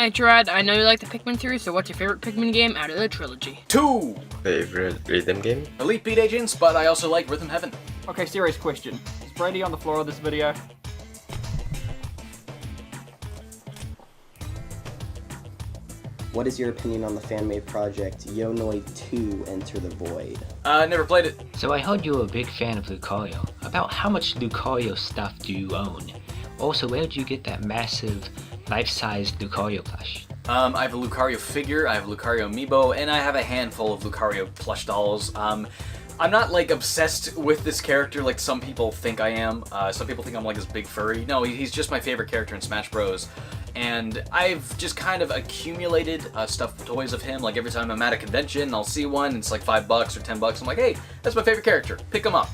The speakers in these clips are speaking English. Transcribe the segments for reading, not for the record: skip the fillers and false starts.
Nitro Rad, I know you like the Pikmin series, so what's your favorite Pikmin game out of the trilogy? 2! Favorite rhythm game? Elite Beat Agents, but I also like Rhythm Heaven. Okay, serious question. Is Brady on the floor of this video? What is your opinion on the fan-made project Yonoi 2 Enter the Void? Never played it. So I heard you're a big fan of Lucario. About how much Lucario stuff do you own? Also, where did you get that massive, life-sized Lucario plush? I have a Lucario figure, I have a Lucario amiibo, and I have a handful of Lucario plush dolls. I'm not, like, obsessed with this character like some people think I am. Some people think I'm, like, this big furry. No, he's just my favorite character in Smash Bros. And I've just kind of accumulated stuffed toys of him. Like, every time I'm at a convention, I'll see one, and it's like $5 or $10. I'm like, hey, that's my favorite character. Pick him up.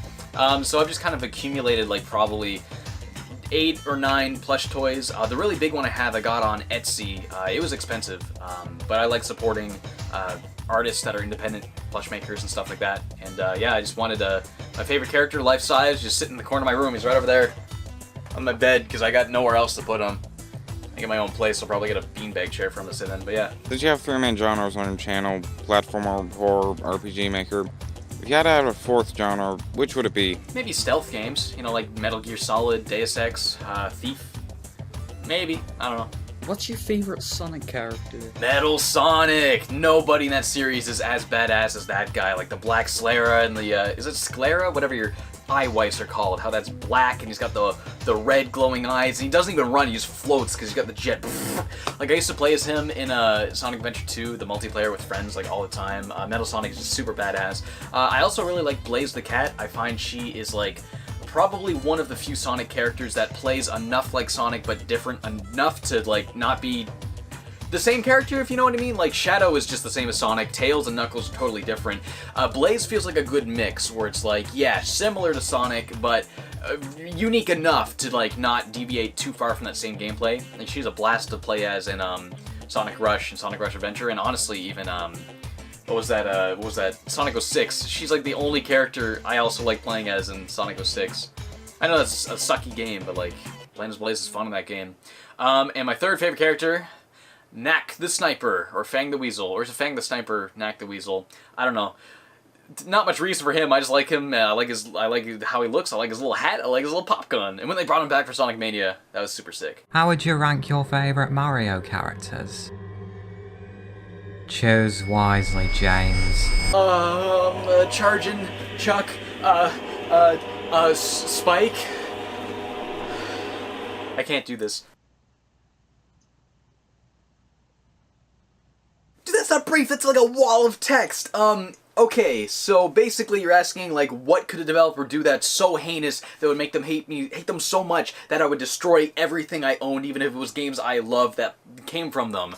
So I've just kind of accumulated, like, probably 8 or 9 plush toys. The really big one I got on Etsy. It was expensive, but I like supporting artists that are independent plush makers and stuff like that. And yeah, I just wanted my favorite character, life size, just sitting in the corner of my room. He's right over there on my bed because I got nowhere else to put him. I get my own place, I'll probably get a beanbag chair for him to sit in, but yeah. Since you have 3 main genres on your channel, platformer, horror, RPG maker, if you had to add a 4th genre, which would it be? Maybe stealth games, you know, like Metal Gear Solid, Deus Ex, Thief. Maybe, I don't know. What's your favorite Sonic character? Metal Sonic! Nobody in that series is as badass as that guy. Like the black Sclera and the, is it Sclera? Whatever your eye whites are called. How that's black and he's got the red glowing eyes. And he doesn't even run, he just floats because he's got the jet. Like I used to play as him in Sonic Adventure 2, the multiplayer with friends like all the time. Metal Sonic is just super badass. I also really like Blaze the Cat. I find she is like probably one of the few Sonic characters that plays enough like Sonic but different enough to like not be the same character, if you know what I mean. Like Shadow is just the same as Sonic, Tails and Knuckles are totally different. Blaze feels like a good mix where it's like, yeah, similar to Sonic, but unique enough to like not deviate too far from that same gameplay. Like she's a blast to play as in Sonic Rush and Sonic Rush Adventure, and honestly even what was that? Sonic 06. She's like the only character I also like playing as in Sonic 06. I know that's a sucky game, but like playing as Blaze is fun in that game. And my third favorite character, Knack the Sniper, or Fang the Weasel, or is it Fang the Sniper, Knack the Weasel? I don't know. Not much reason for him. I just like him. I like how he looks. I like his little hat. I like his little pop gun. And when they brought him back for Sonic Mania, that was super sick. How would you rank your favorite Mario characters? Choose wisely, James. Chargin', Chuck, Spike. I can't do this. Dude, that's not brief, that's like a wall of text. Okay, so basically you're asking, like, what could a developer do that's so heinous that would make them hate them so much that I would destroy everything I owned, even if it was games I love that came from them.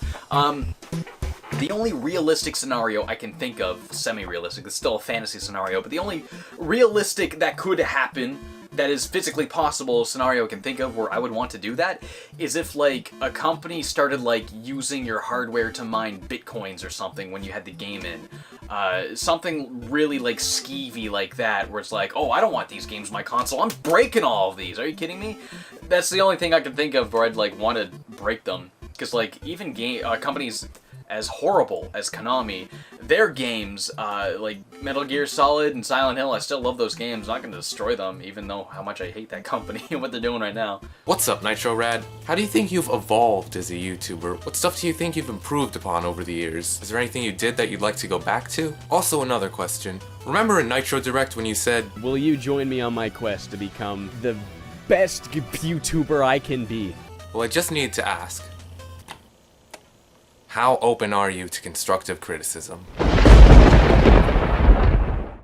The only realistic scenario I can think of, semi-realistic, it's still a fantasy scenario, but the only realistic that could happen, that is physically possible scenario I can think of where I would want to do that, is if, like, a company started, like, using your hardware to mine bitcoins or something when you had the game in. Something really, like, skeevy like that, where it's like, oh, I don't want these games on my console, I'm breaking all of these, are you kidding me? That's the only thing I can think of where I'd, like, want to break them. Because, like, even companies as horrible as Konami, their games, like Metal Gear Solid and Silent Hill, I still love those games. I'm not going to destroy them, even though how much I hate that company and what they're doing right now. What's up, Nitro Rad? How do you think you've evolved as a YouTuber? What stuff do you think you've improved upon over the years? Is there anything you did that you'd like to go back to? Also, another question. Remember in Nitro Direct when you said, "Will you join me on my quest to become the best YouTuber I can be?" Well, I just needed to ask. How open are you to constructive criticism?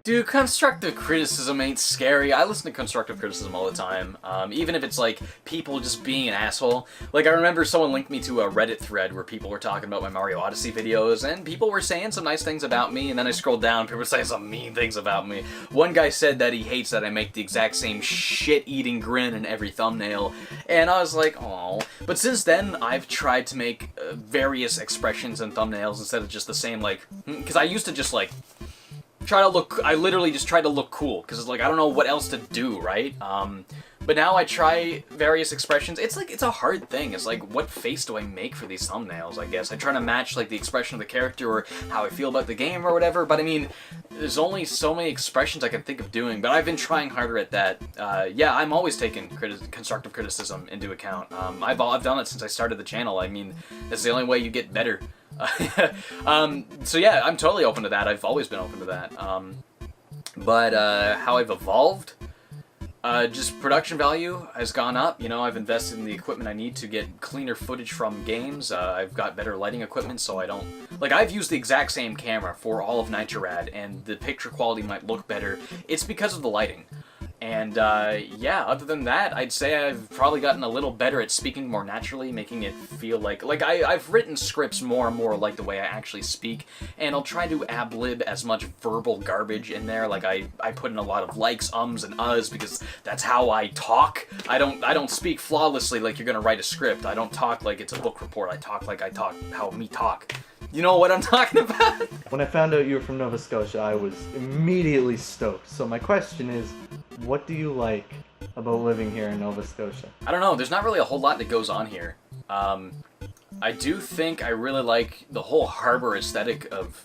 Dude, constructive criticism ain't scary. I listen to constructive criticism all the time, even if it's like people just being an asshole. Like I remember someone linked me to a Reddit thread where people were talking about my Mario Odyssey videos, and people were saying some nice things about me, and then I scrolled down, people were saying some mean things about me. One guy said that he hates that I make the exact same shit-eating grin in every thumbnail, and I was like, oh. But since then, I've tried to make various expressions and thumbnails instead of just the same, like, because I used to just like I literally just tried to look cool, because it's like, I don't know what else to do, right? But now I try various expressions. It's like, it's a hard thing. It's like, what face do I make for these thumbnails, I guess? I try to match, like, the expression of the character or how I feel about the game or whatever, but I mean, there's only so many expressions I can think of doing, but I've been trying harder at that. Yeah, I'm always taking constructive criticism into account. I've done it since I started the channel. I mean, that's the only way you get better. So yeah, I'm totally open to that. I've always been open to that. But how I've evolved? Just production value has gone up. You know, I've invested in the equipment I need to get cleaner footage from games. I've got better lighting equipment, so I don't... Like, I've used the exact same camera for all of Nitro Rad, and the picture quality might look better. It's because of the lighting. And, yeah, other than that, I'd say I've probably gotten a little better at speaking more naturally, making it feel like... Like, I've written scripts more and more like the way I actually speak, and I'll try to ad-lib as much verbal garbage in there. Like, I put in a lot of likes, ums, and uhs, because that's how I talk. I don't speak flawlessly like you're gonna write a script. I don't talk like it's a book report. I talk like I talk how me talk. You know what I'm talking about? When I found out you were from Nova Scotia, I was immediately stoked. So my question is, what do you like about living here in Nova Scotia? I don't know. There's not really a whole lot that goes on here. I do think I really like the whole harbor aesthetic of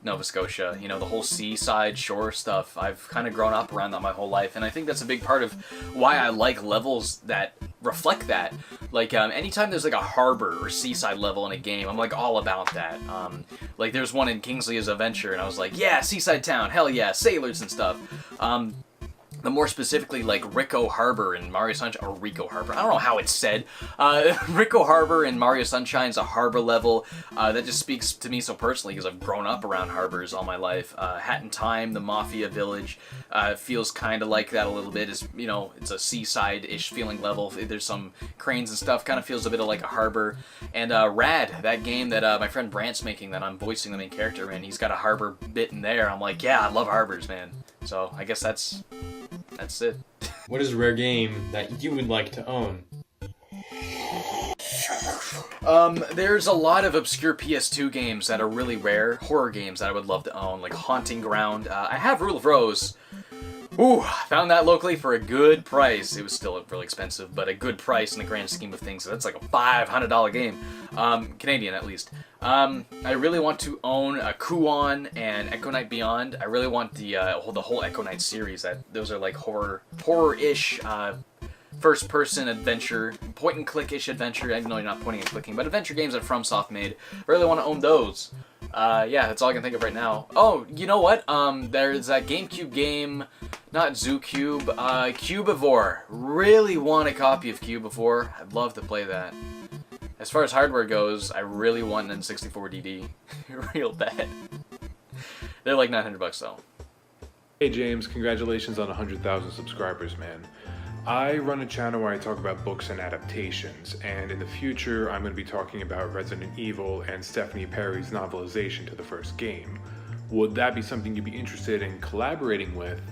Nova Scotia. You know, the whole seaside shore stuff. I've kind of grown up around that my whole life, and I think that's a big part of why I like levels that reflect that. Like, anytime there's like a harbor or seaside level in a game, I'm like all about that. Like, there's one in Kingsley's Adventure, and I was like, yeah, seaside town, hell yeah, sailors and stuff. The more specifically, like, Rico Harbor in Mario Sunshine, or Rico Harbor, I don't know how it's said. Rico Harbor in Mario Sunshine is a harbor level that just speaks to me so personally because I've grown up around harbors all my life. Hat in Time, the Mafia Village, feels kind of like that a little bit. It's, you know, it's a seaside-ish feeling level. There's some cranes and stuff, kind of feels a bit of like a harbor. And Rad, that game that my friend Brant's making that I'm voicing the main character in, he's got a harbor bit in there. I'm like, yeah, I love harbors, man. So I guess that's it. What is a rare game that you would like to own? There's a lot of obscure PS2 games that are really rare, horror games that I would love to own, like Haunting Ground. I have Rule of Rose. Ooh, found that locally for a good price. It was still really expensive, but a good price in the grand scheme of things. So that's like a $500 game. Canadian, at least. I really want to own Kuon and Echo Knight Beyond. I really want the whole Echo Knight series. Those are like horror-ish, first-person adventure, point-and-click-ish adventure. I know you're not pointing and clicking, but adventure games that FromSoft made. I really want to own those. Yeah, that's all I can think of right now. Oh, you know what? There's that GameCube game, not Zoo Cube, Cubivore. Really want a copy of Cubivore. I'd love to play that. As far as hardware goes, I really want an N64 DD. Real bad. They're like $900 though. Hey James, congratulations on 100,000 subscribers, man. I run a channel where I talk about books and adaptations, and in the future I'm going to be talking about Resident Evil and Stephanie Perry's novelization to the first game. Would that be something you'd be interested in collaborating with?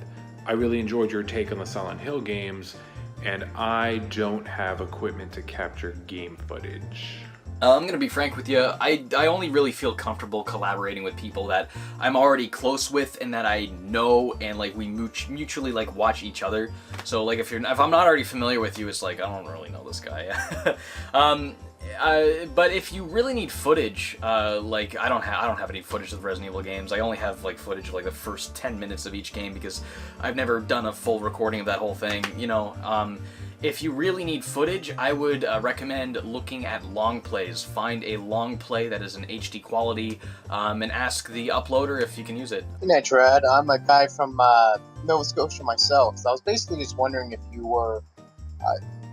I really enjoyed your take on the Silent Hill games, and I don't have equipment to capture game footage. I'm gonna be frank with you, I only really feel comfortable collaborating with people that I'm already close with and that I know, and like we mutually like watch each other. So like if I'm not already familiar with you, it's like I don't really know this guy. But if you really need footage, like I don't have any footage of the Resident Evil games. I only have like footage of like the first 10 minutes of each game because I've never done a full recording of that whole thing, you know. If you really need footage, I would recommend looking at long plays. Find a long play that is in HD quality, and ask the uploader if you can use it. Hey Nitro Rad, I'm a guy from Nova Scotia myself, so I was basically just wondering if you were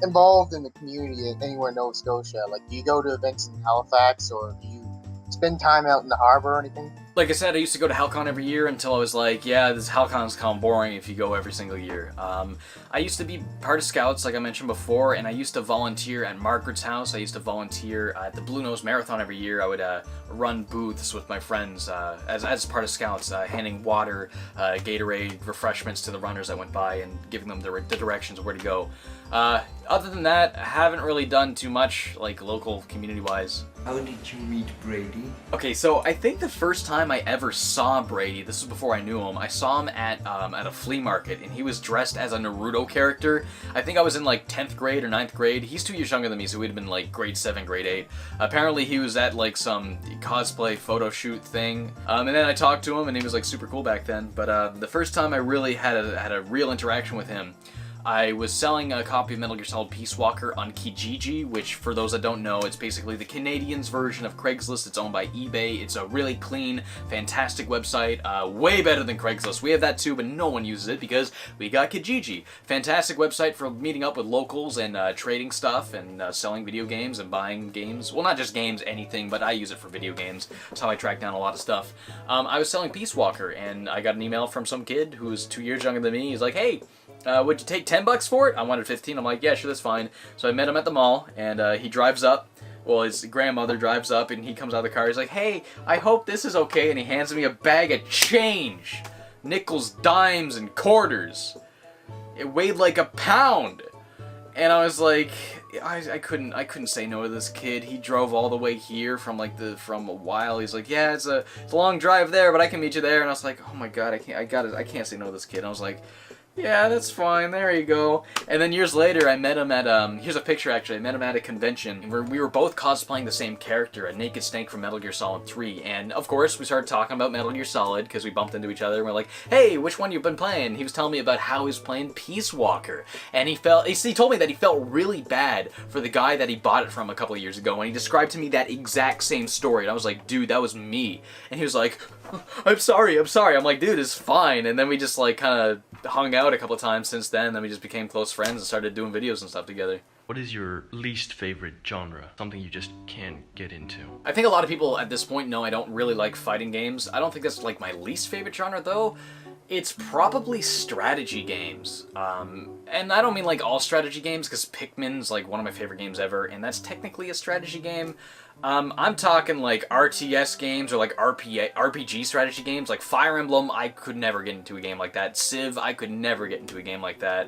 involved in the community anywhere in Nova Scotia. Like, do you go to events in Halifax, or do you spend time out in the harbor or anything? Like I said, I used to go to HalCon every year until I was like, yeah, this HalCon's kind of boring if you go every single year. I used to be part of Scouts, like I mentioned before, and I used to volunteer at Margaret's house. I used to volunteer at the Blue Nose Marathon every year. I would run booths with my friends as part of Scouts, handing water, Gatorade, refreshments to the runners that went by and giving them the directions of where to go. Other than that, I haven't really done too much, like, local community-wise. How did you meet Brady? Okay, so I think the first time I ever saw Brady, this was before I knew him, I saw him at a flea market, and he was dressed as a Naruto character. I think I was in like 10th grade or 9th grade. He's 2 years younger than me, so we'd have been like grade 7, grade 8. Apparently he was at like some cosplay photo shoot thing, and then I talked to him, and he was like super cool back then. But the first time I really had a real interaction with him, I was selling a copy of Metal Gear Solid Peace Walker on Kijiji, which, for those that don't know, it's basically the Canadians' version of Craigslist. It's owned by eBay. It's a really clean, fantastic website, way better than Craigslist. We have that too, but no one uses it because we got Kijiji. Fantastic website for meeting up with locals and trading stuff and selling video games and buying games. Well, not just games, anything, but I use it for video games. That's how I track down a lot of stuff. I was selling Peace Walker, and I got an email from some kid who was 2 years younger than me. He's like, hey, would you take $10 for it? I wanted 15. I'm like, yeah, sure, that's fine. So I met him at the mall, and he drives up. Well, his grandmother drives up, and he comes out of the car. He's like, hey, I hope this is okay. And he hands me a bag of change. Nickels, dimes, and quarters. It weighed like a pound. And I was like, I couldn't say no to this kid. He drove all the way here from a while. He's like, yeah, it's a long drive there, but I can meet you there. And I was like, oh my god, I can't say no to this kid. And I was like, yeah, that's fine, there you go. And then years later, I met him at, here's a picture actually, I met him at a convention where we were both cosplaying the same character, a Naked Snake from Metal Gear Solid 3. And of course, we started talking about Metal Gear Solid because we bumped into each other and we're like, hey, which one you been playing? He was telling me about how he was playing Peace Walker. And he told me that he felt really bad for the guy that he bought it from a couple of years ago. And he described to me that exact same story. And I was like, dude, that was me. And he was like, I'm sorry. I'm like, dude, it's fine. And then we just like kind of hung out a couple of times since then. Then we just became close friends and started doing videos and stuff together. What is your least favorite genre? Something you just can't get into? I think a lot of people at this point know I don't really like fighting games. I don't think that's like my least favorite genre though. It's probably strategy games. And I don't mean like all strategy games, because Pikmin's like one of my favorite games ever, and that's technically a strategy game. I'm talking like RTS games or like RPG strategy games, like Fire Emblem. I could never get into a game like that. Civ, I could never get into a game like that.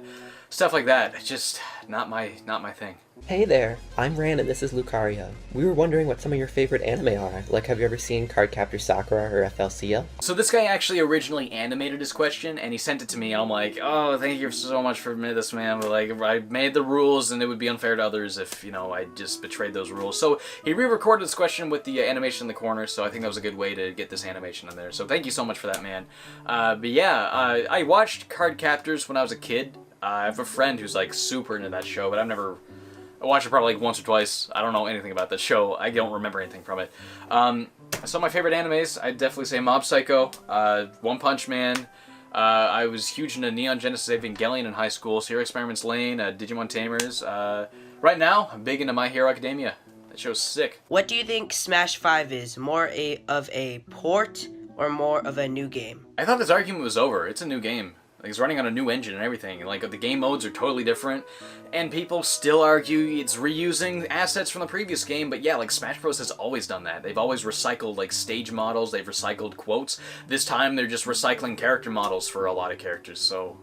Stuff like that, it's just not my thing. Hey there, I'm Ran and this is Lucario. We were wondering what some of your favorite anime are. Like, have you ever seen Cardcaptor Sakura or FLCL? So this guy actually originally animated his question, and he sent it to me. I'm like, oh, thank you so much for this, man. But like, I made the rules, and it would be unfair to others if, you know, I just betrayed those rules. So he re-recorded this question with the animation in the corner, so I think that was a good way to get this animation in there. So thank you so much for that, man. But yeah, I watched Cardcaptors when I was a kid. I have a friend who's like super into that show, but I watched it probably like once or twice. I don't know anything about that show. I don't remember anything from it. So my favorite animes, I'd definitely say Mob Psycho, One Punch Man. I was huge into Neon Genesis Evangelion in high school, Serial Experiments Lane, Digimon Tamers. Right now, I'm big into My Hero Academia. That show's sick. What do you think Smash 5 is? More of a port or more of a new game? I thought this argument was over. It's a new game. Like, it's running on a new engine and everything. Like, the game modes are totally different, and people still argue it's reusing assets from the previous game, but yeah, like, Smash Bros. Has always done that. They've always recycled, like, stage models, they've recycled quotes. This time, they're just recycling character models for a lot of characters, so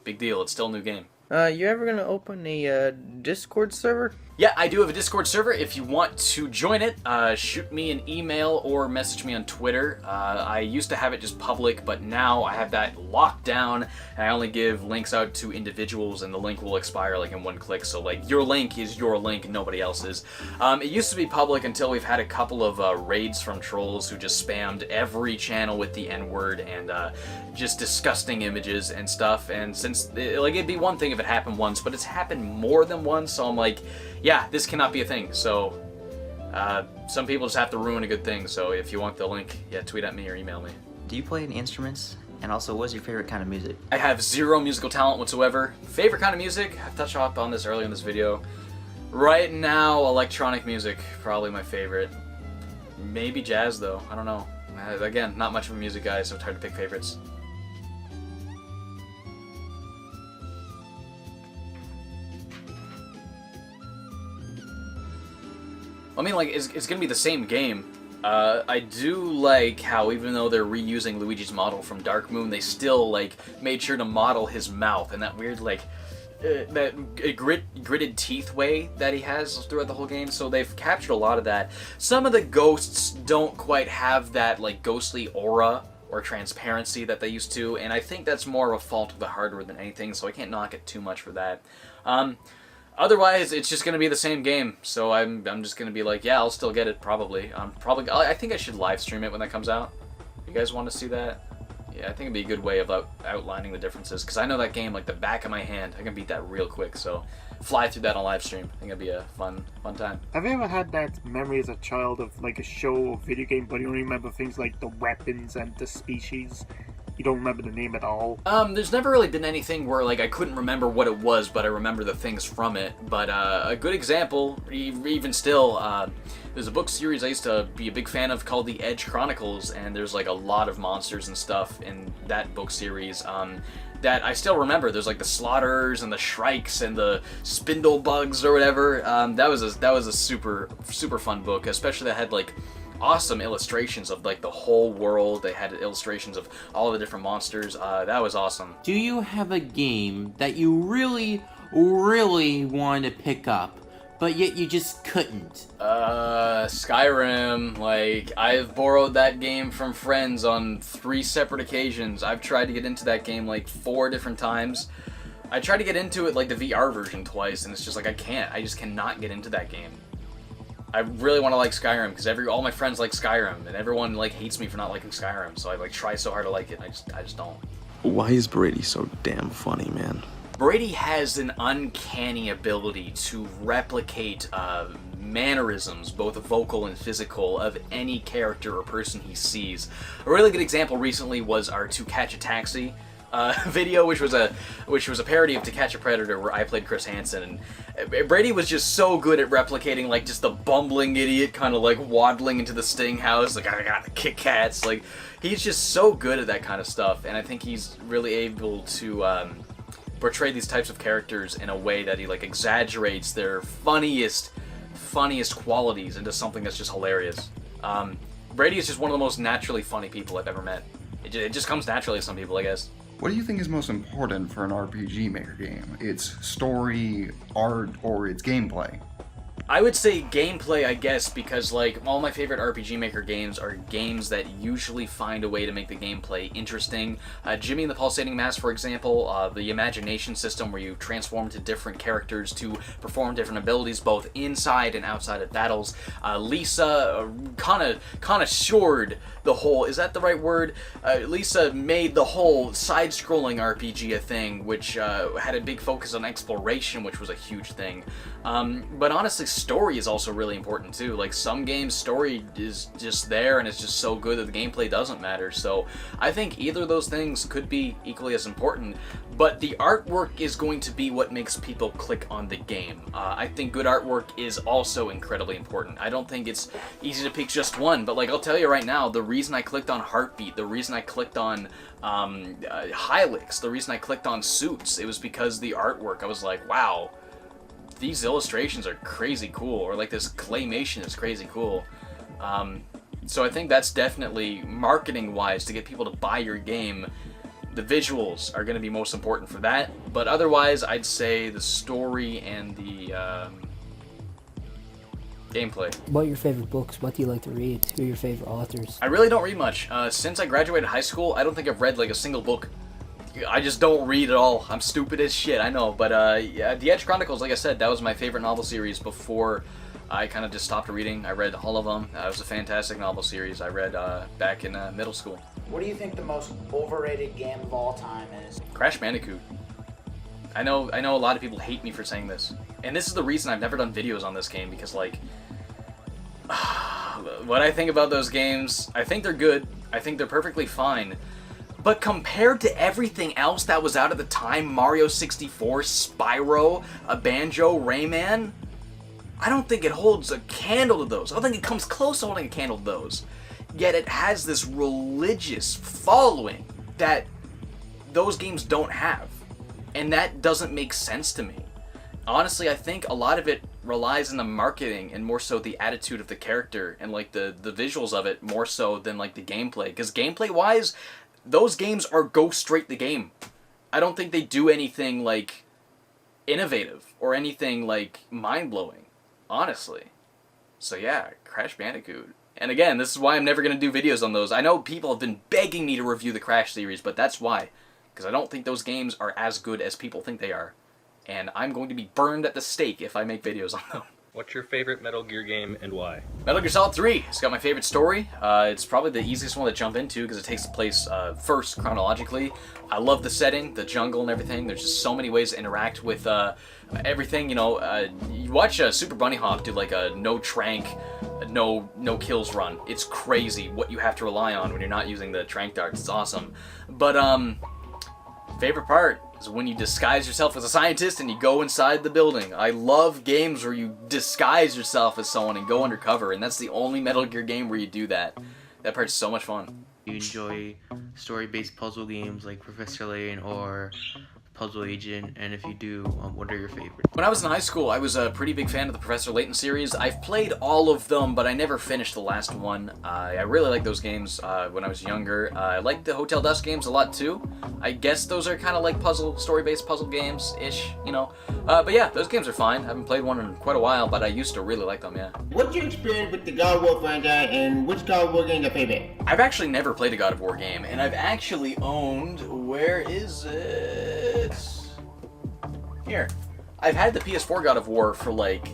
big deal. It's still a new game. You ever gonna open a Discord server? Yeah, I do have a Discord server. If you want to join it, shoot me an email or message me on Twitter. I used to have it just public, but now I have that locked down, and I only give links out to individuals, and the link will expire like in one click. So like, your link is your link, nobody else's. It used to be public until we've had a couple of raids from trolls who just spammed every channel with the N-word and just disgusting images and stuff. And since, like, it'd be one thing if it happened once, but it's happened more than once, so I'm like, yeah, this cannot be a thing. So some people just have to ruin a good thing. So if you want the link, yeah, tweet at me or email me. Do you play any instruments? And also, what's your favorite kind of music? I have zero musical talent whatsoever. Favorite kind of music? I've touched on this earlier in this video. Right now, electronic music, probably my favorite. Maybe jazz though, I don't know. Again, not much of a music guy, so it's hard to pick favorites. I mean, like, it's gonna be the same game. I do like how even though they're reusing Luigi's model from Dark Moon, they still, like, made sure to model his mouth and that weird, like, gritted teeth way that he has throughout the whole game. So they've captured a lot of that. Some of the ghosts don't quite have that like ghostly aura or transparency that they used to, and I think that's more of a fault of the hardware than anything, so I can't knock it too much for that. Otherwise, it's just gonna be the same game, so I'm just gonna be like, yeah, I'll still get it probably. I think I should live stream it when that comes out. You guys want to see that? Yeah, I think it'd be a good way of outlining the differences, because I know that game like the back of my hand. I can beat that real quick, so fly through that on live stream. I think it'd be a fun time. Have you ever had that memory as a child of like a show or video game, but you only remember things like the weapons and the species? You don't remember the name at all? There's never really been anything where like I couldn't remember what it was, but I remember the things from it. But a good example, even still, there's a book series I used to be a big fan of called The Edge Chronicles, and there's like a lot of monsters and stuff in that book series that I still remember. There's like the Slaughters and the Shrikes and the Spindle Bugs or whatever. That was a super fun book, especially that had like awesome illustrations of like the whole world. They had illustrations of all of the different monsters. That was awesome. Do you have a game that you really wanted to pick up, but yet you just couldn't? Skyrim. Like, I've borrowed that game from friends on 3 separate occasions. I've tried to get into that game like 4 different times. I tried to get into it like the VR version twice, and it's just like I just cannot get into that game. I really want to like Skyrim because all my friends like Skyrim, and everyone like hates me for not liking Skyrim. So I like try so hard to like it, and I just don't. Why is Brady so damn funny, man? Brady has an uncanny ability to replicate mannerisms, both vocal and physical, of any character or person he sees. A really good example recently was our To Catch a Taxi video, which was a parody of To Catch a Predator, where I played Chris Hansen, and Brady was just so good at replicating like just the bumbling idiot kind of like waddling into the Sting house, like I gotta kick cats. Like, he's just so good at that kind of stuff, and I think he's really able to portray these types of characters in a way that he like exaggerates their funniest qualities into something that's just hilarious. Brady is just one of the most naturally funny people I've ever met. It just comes naturally to some people, I guess. What do you think is most important for an RPG Maker game? Its story, art, or its gameplay? I would say gameplay, I guess, because like all my favorite RPG Maker games are games that usually find a way to make the gameplay interesting. Jimmy and the Pulsating Mass, for example, the imagination system where you transform to different characters to perform different abilities both inside and outside of battles. Lisa kind of shored the whole, is that the right word? Lisa made the whole side-scrolling RPG a thing, which had a big focus on exploration, which was a huge thing. But honestly, story is also really important too. Like, some games' story is just there and it's just so good that the gameplay doesn't matter. So I think either of those things could be equally as important, but the artwork is going to be what makes people click on the game. I think good artwork is also incredibly important. I don't think it's easy to pick just one, but like, I'll tell you right now, the reason I clicked on Heartbeat, the reason I clicked on Hylix, the reason I clicked on Suits, it was because the artwork. I was like, wow, these illustrations are crazy cool, or like this claymation is crazy cool. So I think that's definitely, marketing wise, to get people to buy your game, the visuals are going to be most important for that. But otherwise, I'd say the story and the gameplay. What are your favorite books? What do you like to read? Who are your favorite authors? I really don't read much. Since I graduated high school, I don't think I've read like a single book. I just don't read at all. I'm stupid as shit, I know. But yeah, The Edge Chronicles, like I said, that was my favorite novel series before I kind of just stopped reading. I read all of them. It was a fantastic novel series I read back in middle school. What do you think the most overrated game of all time is? Crash Bandicoot. I know a lot of people hate me for saying this. And this is the reason I've never done videos on this game, because like, what I think about those games, I think they're good. I think they're perfectly fine. But compared to everything else that was out at the time, Mario 64, Spyro, Banjo, Rayman, I don't think it holds a candle to those. I don't think it comes close to holding a candle to those. Yet it has this religious following that those games don't have. And that doesn't make sense to me. Honestly, I think a lot of it relies on the marketing and more so the attitude of the character and like the visuals of it more so than like the gameplay. Because gameplay-wise, those games are go straight the game. I don't think they do anything like innovative or anything like mind-blowing, honestly. So yeah, Crash Bandicoot. And again, this is why I'm never going to do videos on those. I know people have been begging me to review the Crash series, but that's why. Because I don't think those games are as good as people think they are. And I'm going to be burned at the stake if I make videos on them. What's your favorite Metal Gear game and why? Metal Gear Solid 3. It's got my favorite story. It's probably the easiest one to jump into because it takes place first chronologically. I love the setting, the jungle and everything. There's just so many ways to interact with everything. You know, you watch Super Bunny Hop do like a no trank, no kills run. It's crazy what you have to rely on when you're not using the trank darts. It's awesome. But favorite part is when you disguise yourself as a scientist and you go inside the building. I love games where you disguise yourself as someone and go undercover, and that's the only Metal Gear game where you do that. That part's so much fun. You enjoy story-based puzzle games like Professor Layton or Puzzle Agent, and if you do, what are your favorites? When I was in high school, I was a pretty big fan of the Professor Layton series. I've played all of them, but I never finished the last one. I really liked those games when I was younger. I liked the Hotel Dusk games a lot too. I guess those are kind of like story-based puzzle games-ish, you know. But yeah, those games are fine. I haven't played one in quite a while, but I used to really like them, yeah. What's your experience with the God of War franchise, and which God of War game is your favorite? I've actually never played a God of War game, and I've actually owned... Where is it? Here. I've had the PS4 God of War for like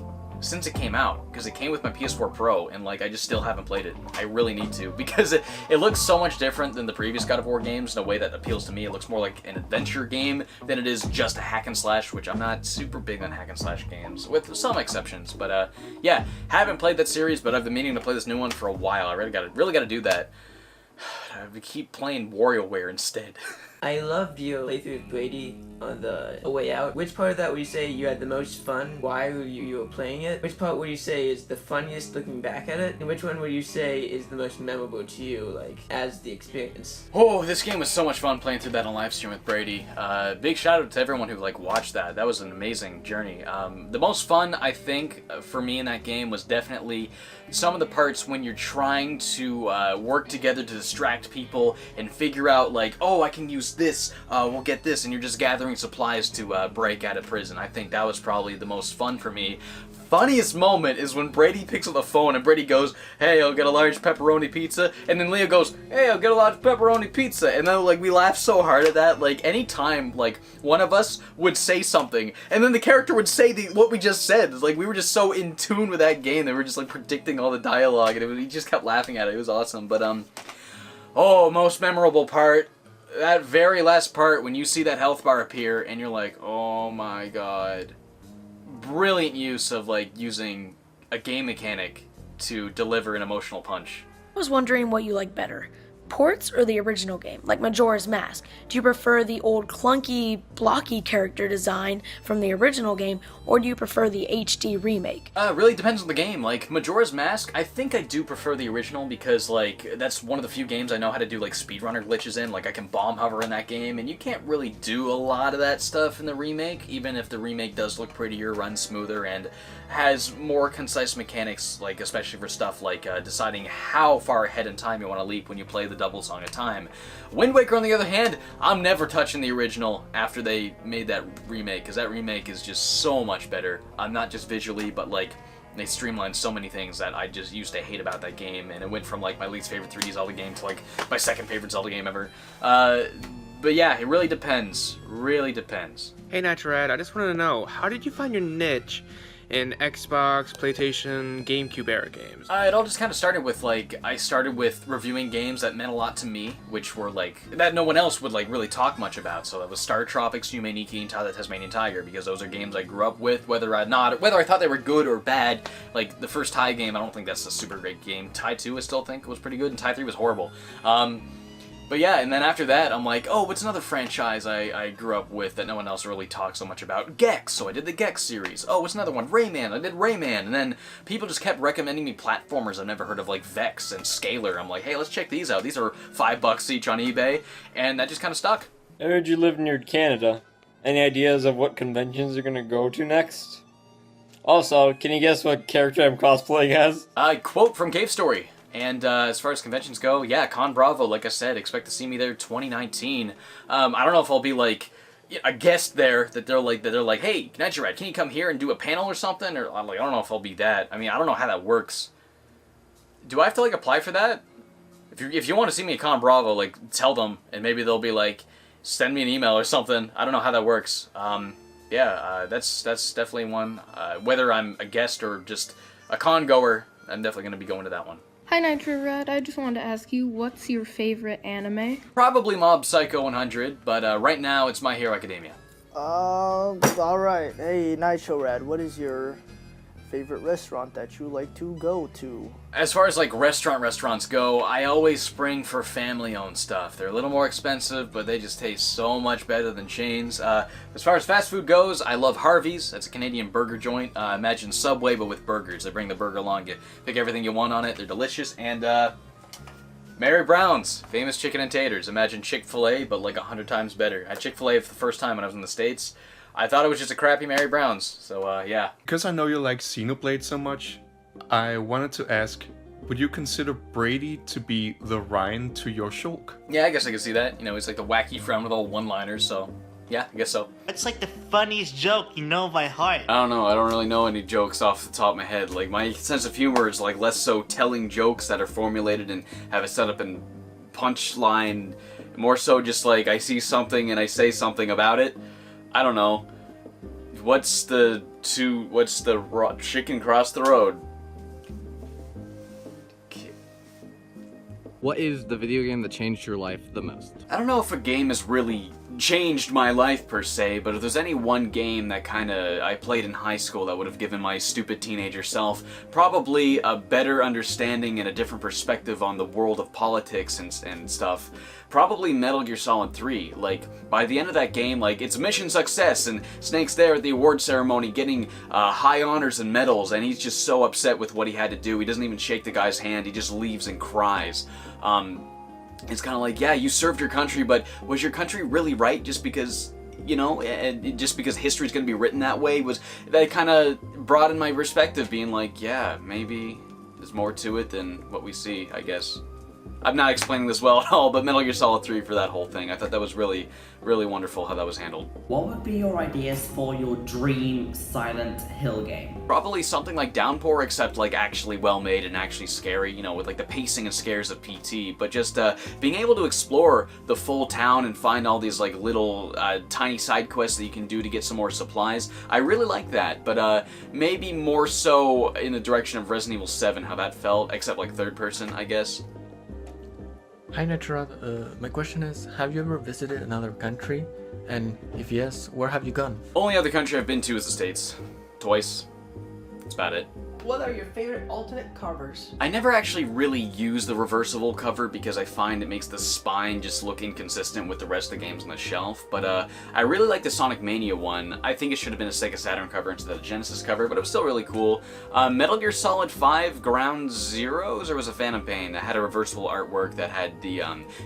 since it came out, because it came with my PS4 Pro, and like I just still haven't played it. I really need to, because it looks so much different than the previous God of War games in a way that appeals to me. It looks more like an adventure game than it is just a hack and slash, which I'm not super big on hack and slash games, with some exceptions. But yeah, haven't played that series, but I've been meaning to play this new one for a while. I really got to do that. I keep playing WarioWare instead. I loved your playthrough with Brady on the Way Out. Which part of that would you say you had the most fun while you were playing it? Which part would you say is the funniest looking back at it? And which one would you say is the most memorable to you, like, as the experience? Oh, this game was so much fun playing through that on live stream with Brady. Big shout out to everyone who like watched that. That was an amazing journey. The most fun, I think, for me in that game was definitely some of the parts when you're trying to work together to distract people and figure out like, oh, I can use this, we'll get this, and you're just gathering supplies to break out of prison. I think that was probably the most fun for me. Funniest moment is when Brady picks up the phone and Brady goes, hey, I'll get a large pepperoni pizza, and then Leo goes, hey, I'll get a large pepperoni pizza, and then like we laugh so hard at that. Like anytime like one of us would say something and then the character would say what we just said, like we were just so in tune with that game that we were just like predicting all the dialogue, and we just kept laughing at it. It was awesome. But oh, most memorable part, that very last part when you see that health bar appear and you're like, oh my god. Brilliant use of like using a game mechanic to deliver an emotional punch. I was wondering what you like better, ports or the original game, like Majora's Mask? Do you prefer the old clunky, blocky character design from the original game, or do you prefer the HD remake? Really depends on the game. Like Majora's Mask, I think I do prefer the original because like that's one of the few games I know how to do like speedrunner glitches in. Like I can bomb hover in that game, and you can't really do a lot of that stuff in the remake, even if the remake does look prettier, runs smoother, and has more concise mechanics, like especially for stuff like deciding how far ahead in time you want to leap when you play the double song of time. Wind Waker, on the other hand, I'm never touching the original after they made that remake, because that remake is just so much better. Not just visually, but like they streamlined so many things that I just used to hate about that game, and it went from like my least favorite 3D Zelda game to like my second favorite Zelda game ever. But yeah, it really depends. Really depends. Hey Nitro Rad, I just wanted to know, how did you find your niche in Xbox, PlayStation, GameCube era games? It all just kind of started with like, I started with reviewing games that meant a lot to me, which were like, that no one else would like really talk much about. So that was Star Tropics, Yume Nikki, and the Tasmanian Tiger, because those are games I grew up with, whether I thought they were good or bad. Like the first Tai game, I don't think that's a super great game. Tai 2 I still think was pretty good, and Tai 3 was horrible. But yeah, and then after that, I'm like, oh, what's another franchise I grew up with that no one else really talks so much about? Gex, so I did the Gex series. Oh, what's another one? Rayman, I did Rayman. And then people just kept recommending me platformers I've never heard of, like Vex and Scalar. I'm like, hey, let's check these out. These are $5 each on eBay, and that just kind of stuck. I heard you live near Canada. Any ideas of what conventions you're gonna go to next? Also, can you guess what character I'm cosplaying as? Quote from Cave Story. And as far as conventions go, yeah, Con Bravo, like I said, expect to see me there 2019. I don't know if I'll be like, a guest there that they're like, hey, Nitro Rad, can you come here and do a panel or something? Or I'm like, I don't know if I'll be that. I mean, I don't know how that works. Do I have to like apply for that? If you want to see me at Con Bravo, like tell them, and maybe they'll be like, send me an email or something. I don't know how that works. That's definitely one. Whether I'm a guest or just a con goer, I'm definitely gonna be going to that one. Hi Nitro Rad, I just wanted to ask you, what's your favorite anime? Probably Mob Psycho 100, but right now it's My Hero Academia. Alright. Hey, Nitro Rad, what is your favorite restaurant that you like to go to? As far as like restaurants go, I always spring for family-owned stuff. They're a little more expensive, but they just taste so much better than chains. As far as fast food goes, I love Harvey's. That's a Canadian burger joint. Imagine Subway, but with burgers. They bring the burger along, you pick everything you want on it. They're delicious. And Mary Brown's, famous chicken and taters. Imagine Chick-fil-A, but like 100 times better. I had Chick-fil-A for the first time when I was in the States. I thought it was just a crappy Mary Brown's, so yeah. Because I know you like Xenoblade so much, I wanted to ask, would you consider Brady to be the Ryan to your Shulk? Yeah, I guess I can see that. You know, he's like the wacky friend with all one-liners, so yeah, I guess so. It's like the funniest joke you know by heart. I don't know, I don't really know any jokes off the top of my head. Like, my sense of humor is like less so telling jokes that are formulated and have a setup and punchline, more so just like I see something and I say something about it. I don't know. What's the chicken cross the road? What is the video game that changed your life the most? I don't know if a game has really changed my life per se, but if there's any one game that I played in high school that would have given my stupid teenager self probably a better understanding and a different perspective on the world of politics and stuff, probably Metal Gear Solid 3. Like, by the end of that game, like, it's mission success, and Snake's there at the award ceremony getting high honors and medals, and he's just so upset with what he had to do. He doesn't even shake the guy's hand, he just leaves and cries. It's kind of like, yeah, you served your country, but was your country really right just because, you know, just because history's going to be written that way? That kind of broadened my perspective, being like, yeah, maybe there's more to it than what we see, I guess. I'm not explaining this well at all, but Metal Gear Solid 3 for that whole thing, I thought that was really, really wonderful how that was handled. What would be your ideas for your dream Silent Hill game? Probably something like Downpour, except like actually well made and actually scary, you know, with like the pacing and scares of PT, but just being able to explore the full town and find all these like little tiny side quests that you can do to get some more supplies. I really like that, but maybe more so in the direction of Resident Evil 7, how that felt, except like third person, I guess. Hi Nitro Rad, my question is, have you ever visited another country? And if yes, where have you gone? Only other country I've been to is the States. Twice. That's about it. What are your favorite alternate covers? I never actually really use the reversible cover because I find it makes the spine just look inconsistent with the rest of the games on the shelf, but I really like the Sonic Mania one. I think it should have been a Sega Saturn cover instead of the Genesis cover, but it was still really cool. Metal Gear Solid 5 Ground Zeroes, or was it Phantom Pain, that had a reversible artwork that had the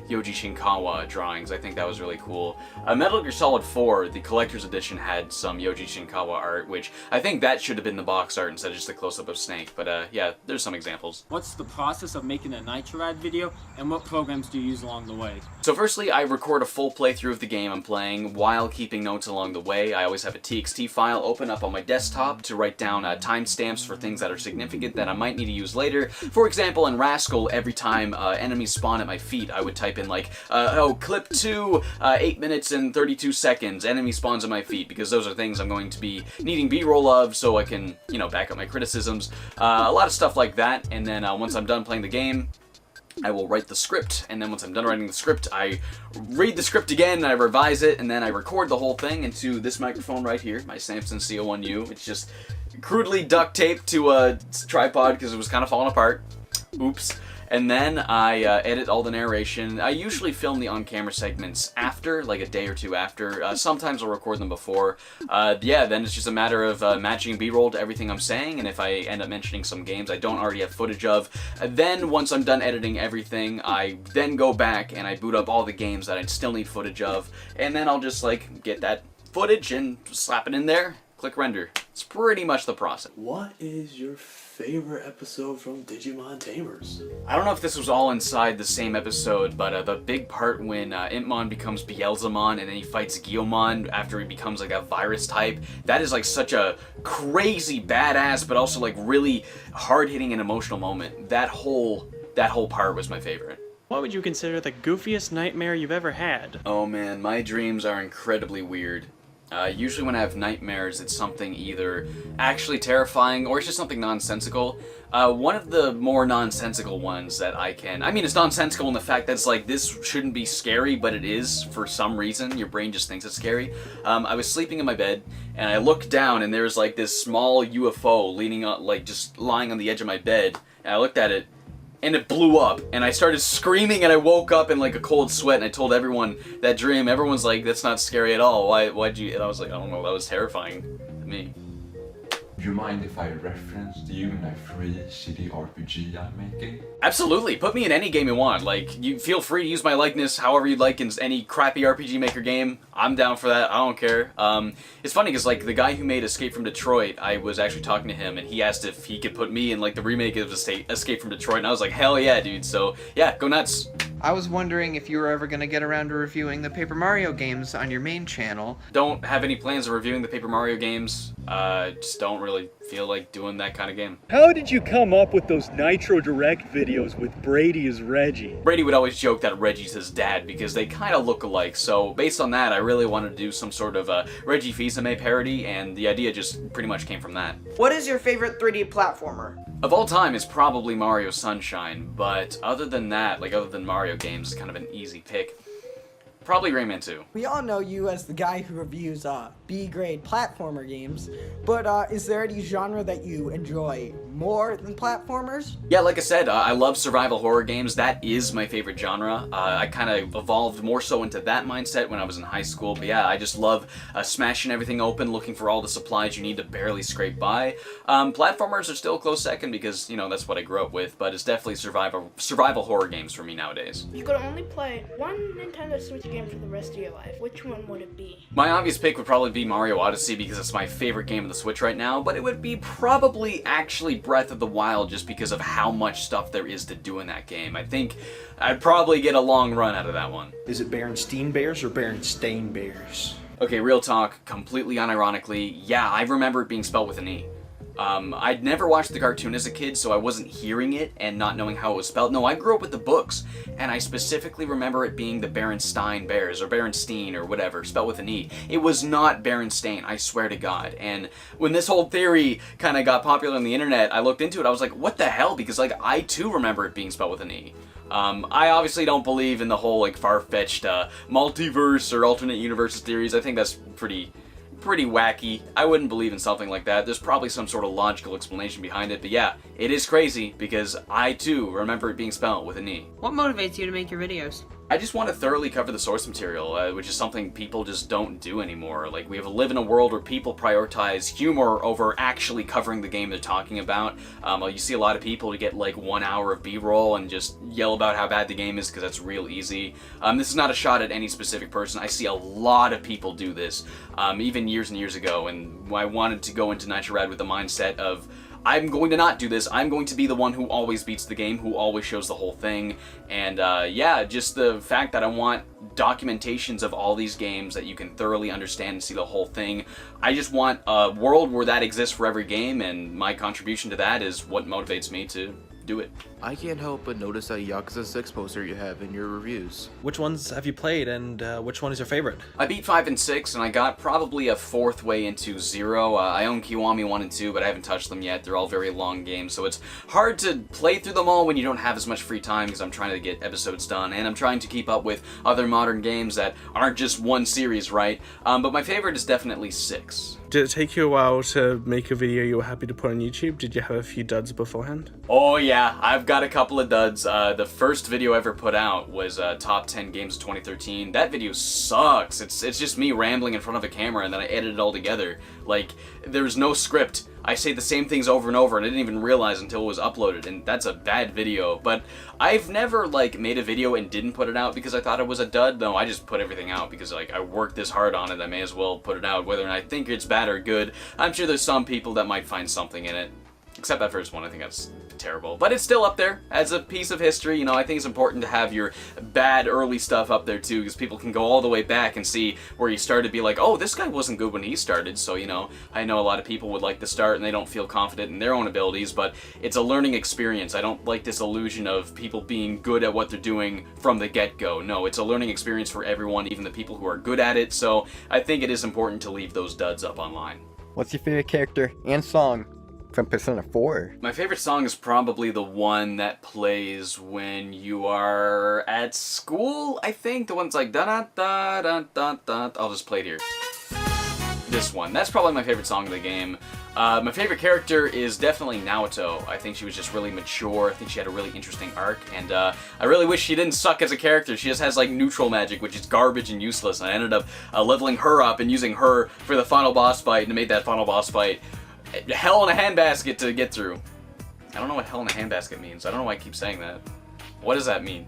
Yoji Shinkawa drawings. I think that was really cool. Metal Gear Solid 4, the collector's edition, had some Yoji Shinkawa art, which I think that should have been the box art instead of just the close-up of Snake, but yeah, there's some examples. What's the process of making a Nitro Rad video, and what programs do you use along the way? So firstly, I record a full playthrough of the game I'm playing while keeping notes along the way. I always have a TXT file open up on my desktop to write down timestamps for things that are significant that I might need to use later. For example, in Rascal, every time enemies spawn at my feet, I would type in like, clip 2, 8 minutes and 32 seconds, enemy spawns at my feet, because those are things I'm going to be needing B-roll of so I can, you know, back up my criticisms. A lot of stuff like that, and then once I'm done playing the game, I will write the script, and then once I'm done writing the script, I read the script again, and I revise it, and then I record the whole thing into this microphone right here, my Samson CO1U. It's just crudely duct taped to a tripod because it was kind of falling apart. Oops. And then I edit all the narration. I usually film the on-camera segments after, like a day or two after. Sometimes I'll record them before. Yeah, then it's just a matter of matching B-roll to everything I'm saying, and if I end up mentioning some games I don't already have footage of, then once I'm done editing everything, I then go back and I boot up all the games that I still need footage of, and then I'll just like get that footage and slap it in there, click render. It's pretty much the process. What is your favorite episode from Digimon Tamers? I don't know if this was all inside the same episode, but the big part when Impmon becomes Beelzemon and then he fights Guillaumon after he becomes like a virus type, that is like such a crazy badass but also like really hard-hitting and emotional moment. That whole part was my favorite. What would you consider the goofiest nightmare you've ever had? Oh man, my dreams are incredibly weird. Usually when I have nightmares, it's something either actually terrifying or it's just something nonsensical. One of the more nonsensical ones that it's nonsensical in the fact that it's like, this shouldn't be scary, but it is for some reason. Your brain just thinks it's scary. I was sleeping in my bed, and I looked down, and there's like this small UFO leaning on, like just lying on the edge of my bed, and I looked at it, and it blew up, and I started screaming, and I woke up in like a cold sweat, and I told everyone that dream. Everyone's like, that's not scary at all. Why'd you? And I was like, I don't know, that was terrifying to me. Do you mind if I reference you in a free CD RPG I'm making? Absolutely, put me in any game you want. Like, you feel free to use my likeness however you'd like in any crappy RPG Maker game. I'm down for that, I don't care. It's funny because like the guy who made Escape from Detroit, I was actually talking to him and he asked if he could put me in like the remake of Escape from Detroit, and I was like, hell yeah, dude. So yeah, go nuts. I was wondering if you were ever going to get around to reviewing the Paper Mario games on your main channel. Don't have any plans of reviewing the Paper Mario games. Just don't really feel like doing that kind of game. How did you come up with those Nitro Direct videos with Brady as Reggie? Brady would always joke that Reggie's his dad because they kind of look alike, so based on that I really wanted to do some sort of a Reggie Fils-Aimé parody, and the idea just pretty much came from that. What is your favorite 3D platformer? Of all time, it's probably Mario Sunshine, but other than that, like other than Mario games, it's kind of an easy pick. Probably Rayman 2. We all know you as the guy who reviews B-grade platformer games, but is there any genre that you enjoy more than platformers? Yeah, like I said, I love survival horror games. That is my favorite genre. I kind of evolved more so into that mindset when I was in high school, but yeah, I just love smashing everything open, looking for all the supplies you need to barely scrape by. Platformers are still a close second because, you know, that's what I grew up with, but it's definitely survival horror games for me nowadays. If you could only play one Nintendo Switch game for the rest of your life, which one would it be? My obvious pick would probably be Mario Odyssey because it's my favorite game of the Switch right now, but it would be probably actually Breath of the Wild just because of how much stuff there is to do in that game. I think I'd probably get a long run out of that one. Is it Berenstain Bears or Berenstain Bears? Okay, real talk, completely unironically, yeah, I remember it being spelled with an E. I'd never watched the cartoon as a kid, so I wasn't hearing it and not knowing how it was spelled. No, I grew up with the books, and I specifically remember it being the Berenstain Bears, or Berenstein, or whatever, spelled with an E. It was not Berenstain, I swear to God. And when this whole theory kind of got popular on the internet, I looked into it, I was like, what the hell? Because, like, I too remember it being spelled with an E. I obviously don't believe in the whole, like, far-fetched multiverse or alternate universes theories. I think that's pretty wacky. I wouldn't believe in something like that. There's probably some sort of logical explanation behind it, but yeah, it is crazy because I too remember it being spelled with an E. What motivates you to make your videos? I just want to thoroughly cover the source material, which is something people just don't do anymore. Like, we live in a world where people prioritize humor over actually covering the game they're talking about. You see a lot of people to get like 1 hour of B-roll and just yell about how bad the game is because that's real easy. This is not a shot at any specific person. I see a lot of people do this, even years and years ago, and I wanted to go into Nitro Rad with the mindset of, I'm going to not do this. I'm going to be the one who always beats the game, who always shows the whole thing. And yeah, just the fact that I want documentations of all these games that you can thoroughly understand and see the whole thing. I just want a world where that exists for every game, and my contribution to that is what motivates me to do it. I can't help but notice that Yakuza 6 poster you have in your reviews. Which ones have you played, and which one is your favorite? I beat 5 and 6, and I got probably a 4th way into 0. I own Kiwami 1 and 2, but I haven't touched them yet. They're all very long games, so it's hard to play through them all when you don't have as much free time because I'm trying to get episodes done, and I'm trying to keep up with other modern games that aren't just one series, right? But my favorite is definitely 6. Did it take you a while to make a video you were happy to put on YouTube? Did you have a few duds beforehand? Oh yeah, I've got a couple of duds. The first video I ever put out was Top 10 Games of 2013. That video sucks. It's just me rambling in front of a camera and then I edit it all together. Like, there's no script. I say the same things over and over and I didn't even realize until it was uploaded, and that's a bad video. But I've never, like, made a video and didn't put it out because I thought it was a dud. No, I just put everything out because, like, I worked this hard on it, I may as well put it out. Whether I think it's bad bad or good. I'm sure there's some people that might find something in it. Except that first one, I think that's terrible. But it's still up there as a piece of history. You know, I think it's important to have your bad early stuff up there too, because people can go all the way back and see where you started, be like, oh, this guy wasn't good when he started. So, you know, I know a lot of people would like to start and they don't feel confident in their own abilities, but it's a learning experience. I don't like this illusion of people being good at what they're doing from the get-go. No, it's a learning experience for everyone, even the people who are good at it. So I think it is important to leave those duds up online. What's your favorite character and song from Persona 4? My favorite song is probably the one that plays when you are at school, I think. The one's like da-da-da-da-da-da. I'll just play it here. This one. That's probably my favorite song of the game. My favorite character is definitely Naoto. I think she was just really mature. I think she had a really interesting arc, and I really wish she didn't suck as a character. She just has like neutral magic, which is garbage and useless, and I ended up leveling her up and using her for the final boss fight, and it made that final boss fight hell in a handbasket to get through. I don't know what hell in a handbasket means. I don't know why I keep saying that. What does that mean?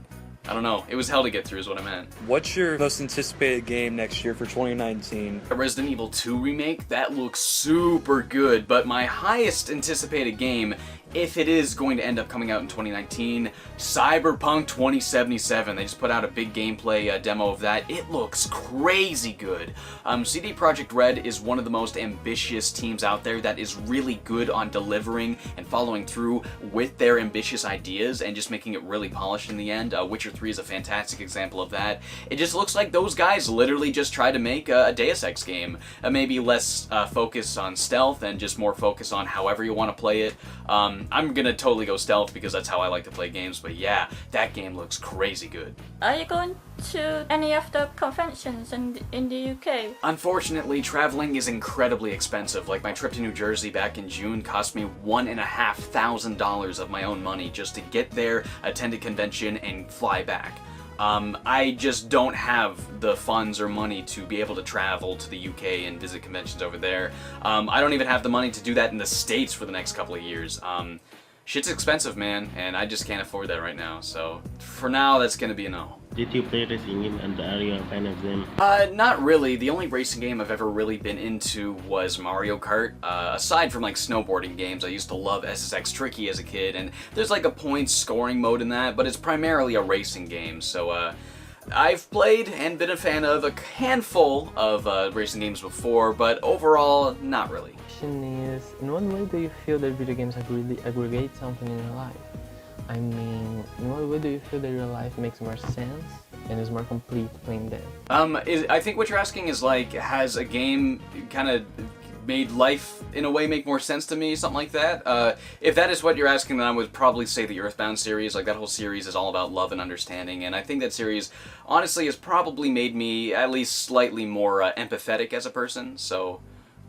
I don't know. It was hell to get through is what I meant. What's your most anticipated game next year for 2019? Resident Evil 2 remake? That looks super good, but my highest anticipated game, if it is going to end up coming out in 2019, Cyberpunk 2077. They just put out a big gameplay demo of that. It looks crazy good. CD Projekt Red is one of the most ambitious teams out there that is really good on delivering and following through with their ambitious ideas and just making it really polished in the end. Witcher 3 is a fantastic example of that. It just looks like those guys literally just tried to make a Deus Ex game. Maybe less focus on stealth and just more focus on however you want to play it. I'm gonna totally go stealth because that's how I like to play games, but yeah, that game looks crazy good. Are you going to any of the conventions in the UK? Unfortunately, traveling is incredibly expensive. Like, my trip to New Jersey back in June cost me $1,500 of my own money just to get there, attend a convention, and fly back. I just don't have the funds or money to be able to travel to the UK and visit conventions over there. I don't even have the money to do that in the States for the next couple of years. Shit's expensive, man, and I just can't afford that right now. So for now, that's gonna be a no. Did you play racing games and are you a fan of them? Not really. The only racing game I've ever really been into was Mario Kart. Aside from like snowboarding games, I used to love SSX Tricky as a kid, and there's like a points scoring mode in that, but it's primarily a racing game. So I've played and been a fan of a handful of racing games before, but overall, not really. Is, in what way do you feel that video games have really aggregate something in your life? I mean, in what way do you feel that your life makes more sense and is more complete playing them? I think what you're asking is like, has a game kind of made life in a way make more sense to me, something like that? If that is what you're asking, then I would probably say the Earthbound series. Like, that whole series is all about love and understanding, and I think that series honestly has probably made me at least slightly more empathetic as a person. So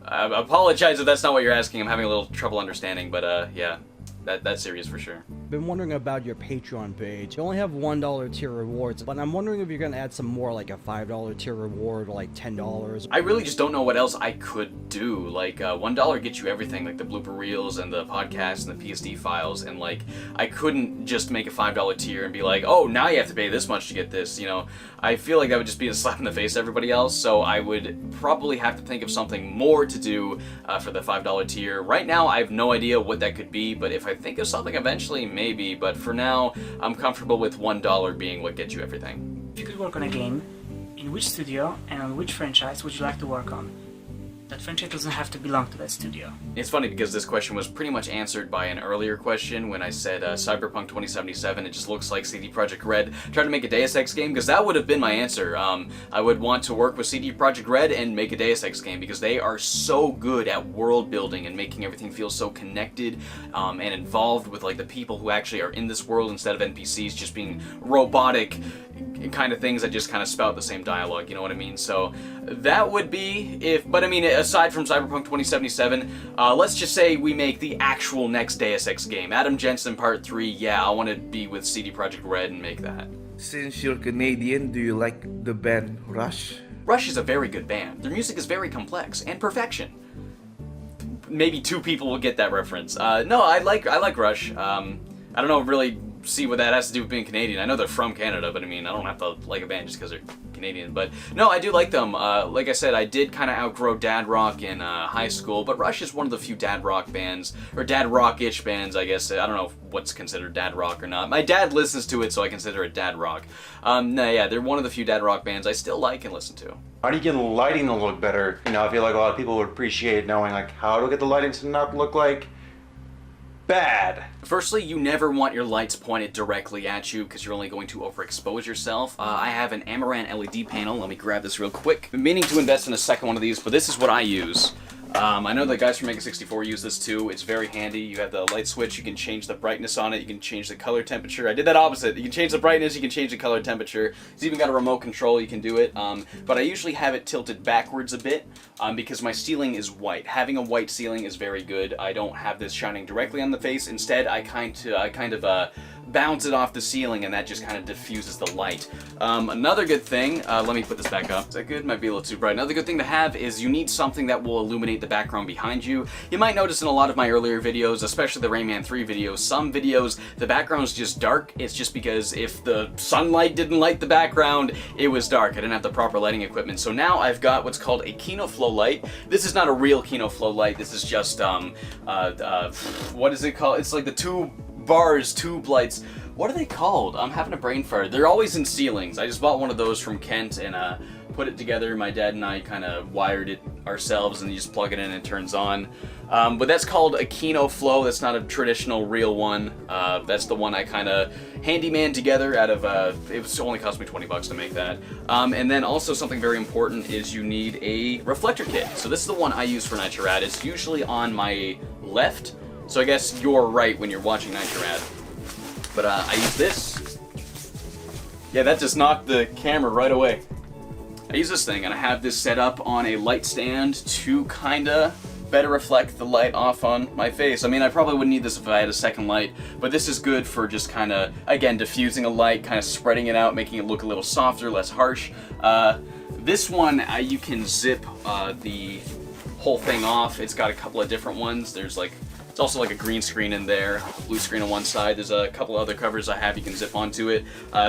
I apologize if that's not what you're asking. I'm having a little trouble understanding, but yeah, that series for sure. Been wondering about your Patreon page. You only have $1 tier rewards, but I'm wondering if you're gonna add some more, like a $5 tier reward or like $10. I really just don't know what else I could do. Like, $1 gets you everything, like the blooper reels and the podcasts and the PSD files, and like, I couldn't just make a $5 tier and be like, oh, now you have to pay this much to get this, you know? I feel like that would just be a slap in the face to everybody else, so I would probably have to think of something more to do for the $5 tier. Right now, I have no idea what that could be, but if I think of something eventually, maybe, but for now, I'm comfortable with $1 being what gets you everything. If you could work on a game, in which studio and on which franchise would you like to work on? That franchise doesn't have to belong to that studio. It's funny because this question was pretty much answered by an earlier question when I said Cyberpunk 2077. It just looks like CD Projekt Red trying to make a Deus Ex game, because that would have been my answer. I would want to work with CD Projekt Red and make a Deus Ex game because they are so good at world building and making everything feel so connected and involved with like the people who actually are in this world instead of NPCs just being robotic kind of things that just kind of spout the same dialogue, you know what I mean? So that would be but I mean, aside from Cyberpunk 2077, let's just say we make the actual next Deus Ex game. Adam Jensen Part 3, yeah, I want to be with CD Projekt Red and make that. Since you're Canadian, do you like the band Rush? Rush is a very good band. Their music is very complex and perfection. Maybe 2 people will get that reference. No, I like Rush. I don't know really see what that has to do with being Canadian. I know they're from Canada, but I mean, I don't have to like a band just because they're Canadian. Canadian. But no, I do like them. Like I said, I did kind of outgrow dad rock in high school, but Rush is one of the few dad rock bands, or dad rock-ish bands, I guess. I don't know what's considered dad rock or not. My dad listens to it, so I consider it dad rock. No, yeah, they're one of the few dad rock bands I still like and listen to. How do you get the lighting to look better? You know, I feel like a lot of people would appreciate knowing, like, how to get the lighting to not look like bad. Firstly, you never want your lights pointed directly at you because you're only going to overexpose yourself. I have an Amaranth LED panel. Let me grab this real quick. Been meaning to invest in a second one of these, but this is what I use. I know the guys from Mega 64 use this too. It's very handy. You have the light switch, you can change the brightness on it, you can change the color temperature. I did that opposite. You can change the brightness, you can change the color temperature. It's even got a remote control, you can do it. But I usually have it tilted backwards a bit because my ceiling is white. Having a white ceiling is very good. I don't have this shining directly on the face. Instead, I kind of bounce it off the ceiling, and that just kind of diffuses the light. Another good thing, let me put this back up. Is that good? Might be a little too bright. Another good thing to have is you need something that will illuminate the background behind you. You might notice in a lot of my earlier videos, especially the Rayman 3 videos, some videos, the background's just dark. It's just because if the sunlight didn't light the background, it was dark. I didn't have the proper lighting equipment. So now I've got what's called a Kino Flow light. This is not a real Kino Flow light. This is just, what is it called? It's like the tube lights. What are they called? I'm having a brain fart. They're always in ceilings. I just bought one of those from Kent and put it together. My dad and I kind of wired it ourselves, and you just plug it in and it turns on. But that's called a Kino Flow. That's not a traditional real one. That's the one I kind of handyman together out of, it only cost me 20 bucks to make that. And then also something very important is you need a reflector kit. So this is the one I use for Nitro Rad. It's usually on my left. So I guess you're right when you're watching Nitro Rad. But I use this. Yeah, that just knocked the camera right away. I use this thing, and I have this set up on a light stand to kinda better reflect the light off on my face. I mean, I probably wouldn't need this if I had a second light, but this is good for just kinda, again, diffusing a light, kinda spreading it out, making it look a little softer, less harsh. This one, you can zip the whole thing off. It's got a couple of different ones. There's like, it's also like a green screen in there, blue screen on one side. There's a couple other covers I have you can zip onto it.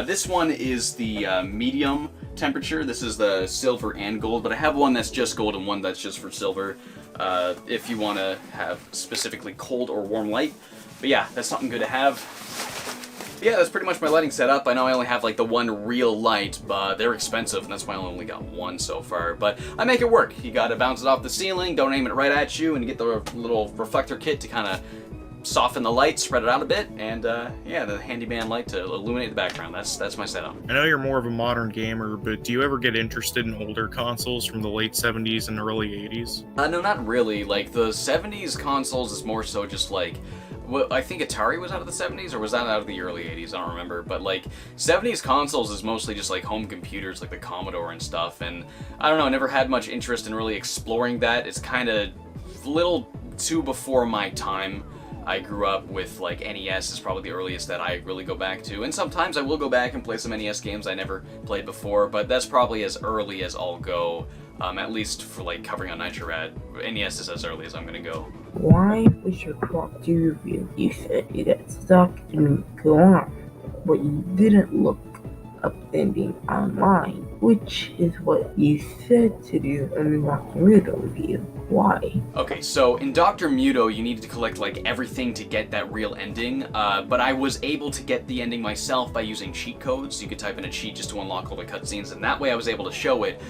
This one is the medium temperature. This is the silver and gold, but I have one that's just gold and one that's just for silver if you want to have specifically cold or warm light. But yeah, that's something good to have. But yeah, that's pretty much my lighting setup. I know I only have like the one real light, but they're expensive, and that's why I only got one so far. But I make it work. You gotta bounce it off the ceiling, don't aim it right at you, and you get the little reflector kit to kind of soften the light, spread it out a bit, and yeah, the handyman light to illuminate the background. That's my setup. I know you're more of a modern gamer, but do you ever get interested in older consoles from the late 70s and early 80s? No, not really. Like, the 70s consoles is more so just like, well, I think Atari was out of the 70s, or was that out of the early 80s? I don't remember. But like, 70s consoles is mostly just like home computers, like the Commodore and stuff. And I don't know, I never had much interest in really exploring that. It's kind of a little too before my time. I grew up with like NES is probably the earliest that I really go back to, and sometimes I will go back and play some NES games I never played before, but that's probably as early as I'll go, at least for like covering on Nitro Rad. NES is as early as I'm gonna go. Why was your Croc 2 review? You said you got stuck and go on, but you didn't look up ending online, which is what you said to do in the Dr. Muto review. Why? Okay, so in Dr. Muto, you needed to collect like everything to get that real ending, but I was able to get the ending myself by using cheat codes. You could type in a cheat just to unlock all the cutscenes, and that way I was able to show it.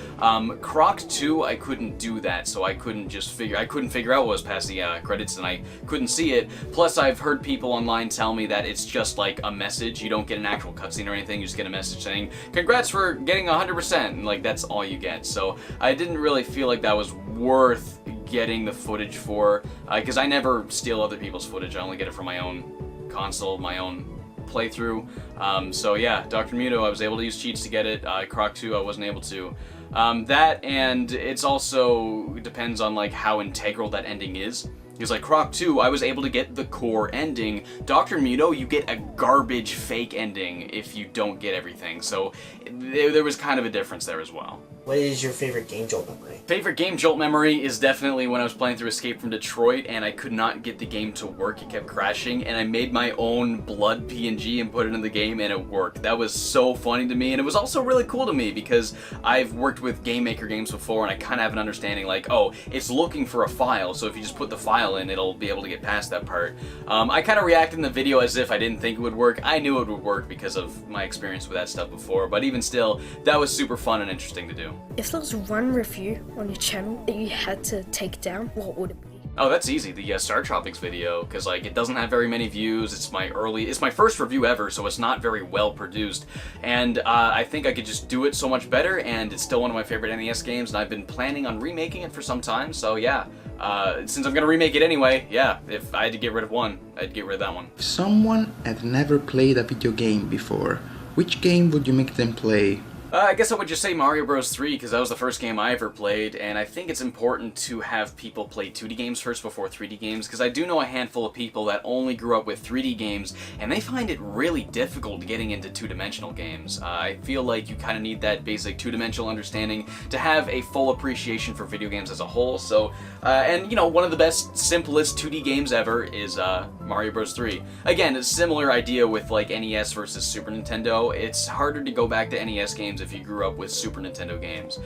Croc 2, I couldn't do that, so I couldn't figure out what was past the credits, and I couldn't see it. Plus, I've heard people online tell me that it's just like a message. You don't get an actual cutscene or anything, you just get a message saying, "Congrats for getting 100%," and like that's all you get. So I didn't really feel like that was worth getting the footage for, because I never steal other people's footage. I only get it from my own console, my own playthrough. So yeah, Dr. Muto, I was able to use cheats to get it. Croc 2, I wasn't able to. That, and it's also depends on like how integral that ending is. Because like Croc 2, I was able to get the core ending. Dr. Muto, you get a garbage fake ending if you don't get everything. So there was kind of a difference there as well. What is your favorite game jolt memory? Favorite game jolt memory is definitely when I was playing through Escape from Detroit and I could not get the game to work. It kept crashing, and I made my own blood PNG and put it in the game, and it worked. That was so funny to me, and it was also really cool to me because I've worked with Game Maker games before, and I kind of have an understanding like, oh, it's looking for a file, so if you just put the file in, it'll be able to get past that part. I kind of reacted in the video as if I didn't think it would work. I knew it would work because of my experience with that stuff before, but even still, that was super fun and interesting to do. If there was one review on your channel that you had to take down, what would it be? Oh, that's easy. The Star Tropics video, because like it doesn't have very many views. It's my first review ever, so it's not very well produced. And I think I could just do it so much better, and it's still one of my favorite NES games. And I've been planning on remaking it for some time. So yeah, since I'm gonna remake it anyway, yeah. If I had to get rid of one, I'd get rid of that one. If someone had never played a video game before, which game would you make them play? I guess I would just say Mario Bros. 3, because that was the first game I ever played, and I think it's important to have people play 2D games first before 3D games, because I do know a handful of people that only grew up with 3D games, and they find it really difficult getting into two-dimensional games. I feel like you kind of need that basic two-dimensional understanding to have a full appreciation for video games as a whole, so, and you know, one of the best, simplest 2D games ever is Mario Bros. 3. Again, a similar idea with like NES versus Super Nintendo. It's harder to go back to NES games if you grew up with Super Nintendo games.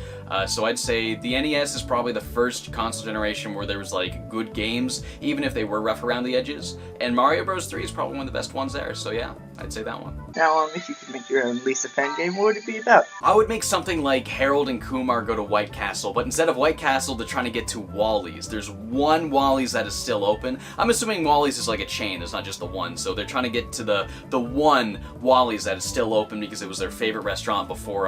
So I'd say the NES is probably the first console generation where there was like good games, even if they were rough around the edges. And Mario Bros. 3 is probably one of the best ones there, so yeah, I'd say that one. Now, if you could make your own Lisa fan game, what would it be about? I would make something like Harold and Kumar go to White Castle, but instead of White Castle, they're trying to get to Wally's. There's one Wally's that is still open. I'm assuming Wally's is like a chain, there's not just the one, so they're trying to get to the one Wally's that is still open because it was their favorite restaurant before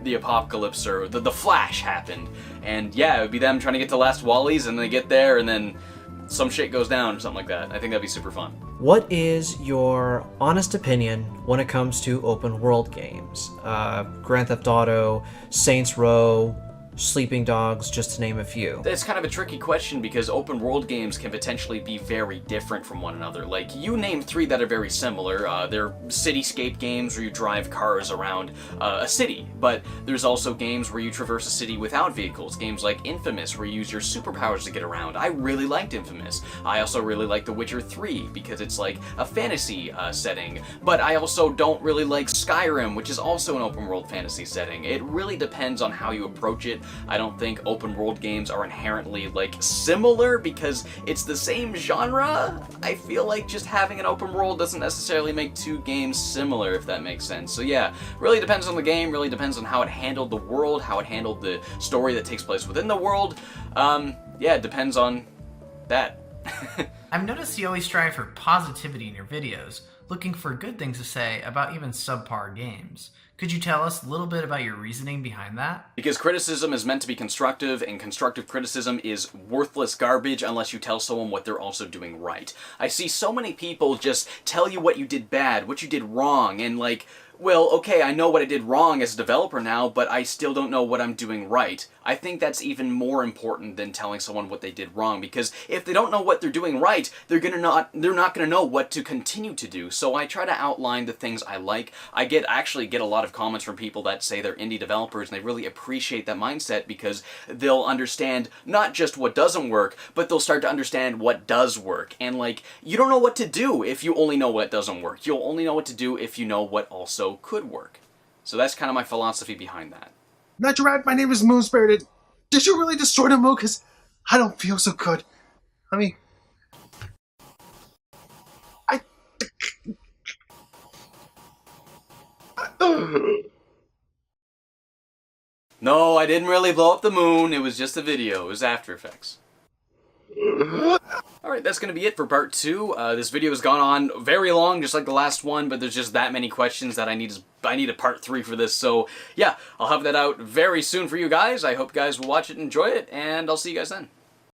the apocalypse or the Flash happened. And yeah, it would be them trying to get to last Wally's, and they get there, and then some shit goes down or something like that. I think that'd be super fun. What is your honest opinion when it comes to open world games? Grand Theft Auto, Saints Row, Sleeping Dogs, just to name a few. It's kind of a tricky question because open world games can potentially be very different from one another. Like, you named three that are very similar. They're cityscape games where you drive cars around a city, but there's also games where you traverse a city without vehicles. Games like Infamous where you use your superpowers to get around. I really liked Infamous. I also really like The Witcher 3 because it's like a fantasy setting, but I also don't really like Skyrim, which is also an open world fantasy setting. It really depends on how you approach it. I don't think open world games are inherently like similar because it's the same genre. I feel like just having an open world doesn't necessarily make two games similar, if that makes sense. So yeah, really depends on the game, really depends on how it handled the world, how it handled the story that takes place within the world. Yeah, it depends on that. I've noticed you always strive for positivity in your videos, looking for good things to say about even subpar games. Could you tell us a little bit about your reasoning behind that? Because criticism is meant to be constructive, and constructive criticism is worthless garbage unless you tell someone what they're also doing right. I see so many people just tell you what you did bad, what you did wrong, and like, well, okay, I know what I did wrong as a developer now, but I still don't know what I'm doing right. I think that's even more important than telling someone what they did wrong, because if they don't know what they're doing right, they're not gonna know what to continue to do. So I try to outline the things I like. I actually get a lot of comments from people that say they're indie developers, and they really appreciate that mindset because they'll understand not just what doesn't work, but they'll start to understand what does work. And like, you don't know what to do if you only know what doesn't work. You'll only know what to do if you know what also could work. So that's kind of my philosophy behind that. Nitro Rad, my name is Moonspirited. Did you really destroy the moon? Because I don't feel so good. I mean, No, I didn't really blow up the moon. It was just a video. It was After Effects. Alright, that's going to be it for part 2. This video has gone on very long, just like the last one, but there's just that many questions that I need a part 3 for this. So, yeah, I'll have that out very soon for you guys. I hope you guys will watch it and enjoy it, and I'll see you guys then.